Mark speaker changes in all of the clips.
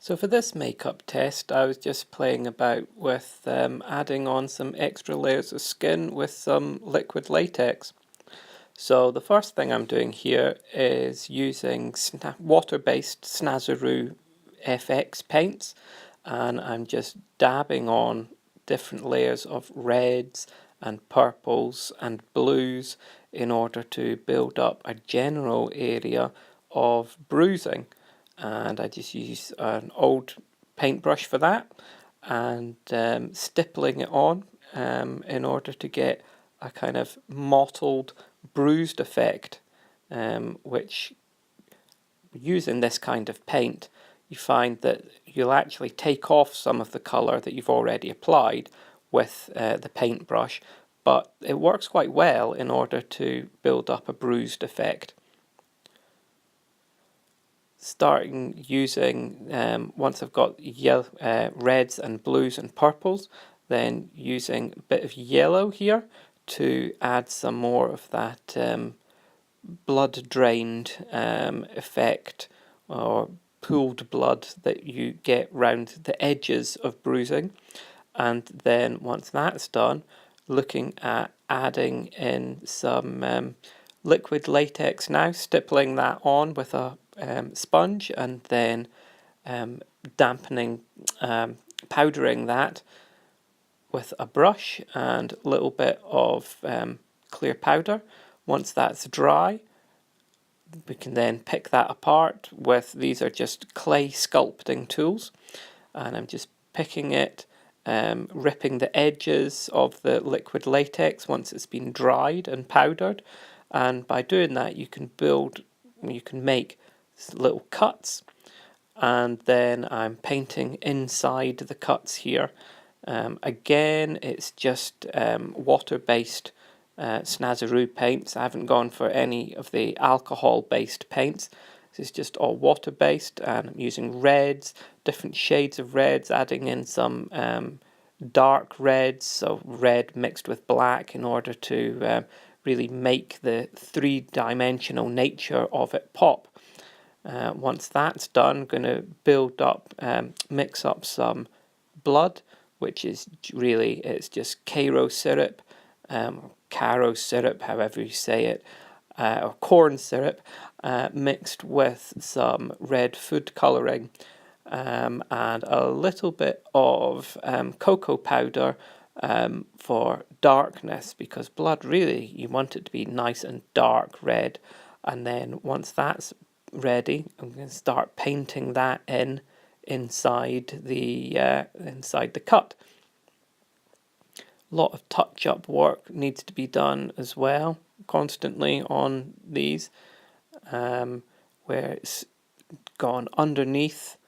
Speaker 1: So for this makeup test, I was just playing about with adding on some extra layers of skin with some liquid latex. So the first thing I'm doing here is using water-based Snazaroo FX paints, and I'm just dabbing on different layers of reds and purples and blues in order to build up a general area of bruising. And I just use an old paintbrush for that, and stippling it on in order to get a kind of mottled, bruised effect, which using this kind of paint you find that you'll actually take off some of the colour that you've already applied with the paintbrush, but it works quite well in order to build up a bruised effect. Starting using, once I've got reds and blues and purples, then using a bit of yellow here to add some more of that blood drained effect, or pooled blood that you get round the edges of bruising. And then once that's done, looking at adding in some liquid latex now, stippling that on with a sponge, and then dampening, powdering that with a brush and a little bit of clear powder. Once that's dry, we can then pick that apart with, these are just clay sculpting tools, and I'm just picking it, ripping the edges of the liquid latex once it's been dried and powdered, and by doing that you can make little cuts, and then I'm painting inside the cuts here. Again, it's just water-based Snazaroo paints. I haven't gone for any of the alcohol-based paints. This is just all water-based, and I'm using reds, different shades of reds, adding in some dark reds, so red mixed with black, in order to really make the three-dimensional nature of it pop. Once that's done, I'm going to build up, mix up some blood, which is really, it's just Karo syrup, Caro syrup, however you say it, or corn syrup, mixed with some red food colouring, and a little bit of cocoa powder for darkness, because blood, really, you want it to be nice and dark red. And then once that's ready, I'm going to start painting that inside the cut. A lot of touch-up work needs to be done as well, constantly on these, where it's gone underneath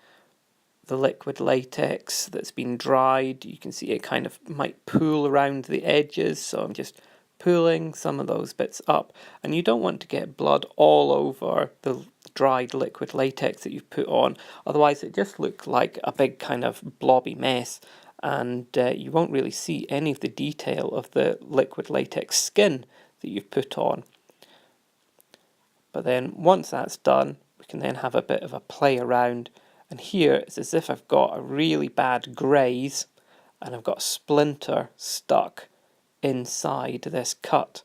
Speaker 1: the liquid latex that's been dried. You can see it kind of might pool around the edges, so I'm just pulling some of those bits up. And you don't want to get blood all over the dried liquid latex that you've put on, otherwise it just looks like a big kind of blobby mess, and you won't really see any of the detail of the liquid latex skin that you've put on. But then once that's done, we can then have a bit of a play around, and here it's as if I've got a really bad graze and I've got a splinter stuck inside this cut.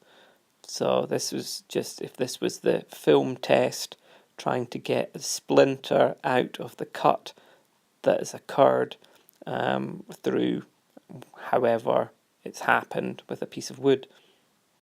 Speaker 1: So this was just, if this was the film test, trying to get a splinter out of the cut that has occurred through however it's happened with a piece of wood.